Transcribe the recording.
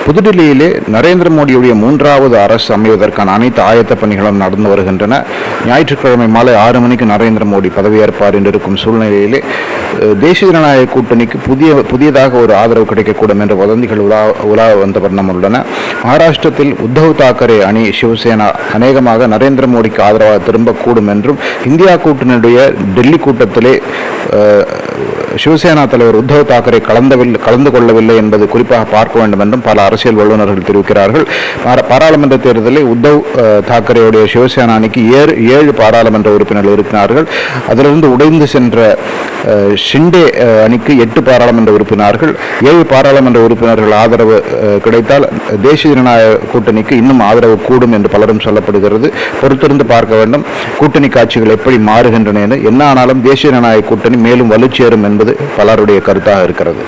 புதுடில்லியிலே நரேந்திர மோடியுடைய 3வது அரசு அமைவதற்கான அனைத்து ஆயத்த பணிகளும் நடந்து வருகின்றன. ஞாயிற்றுக்கிழமை மாலை 6 மணிக்கு நரேந்திர மோடி பதவியேற்பார் என்று இருக்கும் சூழ்நிலையிலே தேசிய ஜனநாயக கூட்டணிக்கு புதியதாக ஒரு ஆதரவு கிடைக்கக்கூடும் என்ற வதந்திகள் உலா வந்த வண்ணம் உள்ளன. மகாராஷ்டிரத்தில் உத்தவ் தாக்கரே அணி சிவசேனா அநேகமாக நரேந்திர மோடிக்கு ஆதரவாக திரும்பக்கூடும் என்றும், இந்தியா கூட்டணியுடைய டெல்லி கூட்டத்திலே சிவசேனா தலைவர் உத்தவ் தாக்கரே கலந்து கொள்ளவில்லை என்பது குறிப்பாக பார்க்க வேண்டும் என்றும் பல அரசியல் வல்லுநர்கள் தெரிவிக்கிறார்கள். பாராளுமன்ற தேர்தலில் உத்தவ் தாக்கரேயுடைய சிவசேனா அணிக்கு 7 பாராளுமன்ற உறுப்பினர்கள் இருக்கிறார்கள். அதிலிருந்து உடைந்து சென்ற ஷிண்டே அணிக்கு 8 பாராளுமன்ற உறுப்பினர்கள். 7 பாராளுமன்ற உறுப்பினர்கள் ஆதரவு கிடைத்தால் தேசிய ஜனநாயக கூட்டணிக்கு இன்னும் ஆதரவு கூடும் என்று பலரும் சொல்லப்படுகிறது. பொறுத்திருந்து பார்க்க வேண்டும் கூட்டணி காட்சிகள் எப்படி மாறுகின்றன. என்ன ஆனாலும் தேசிய ஜனநாயக கூட்டணி மேலும் வலுச்சேரும் என்பது பலருடைய கருத்தாக இருக்கிறது.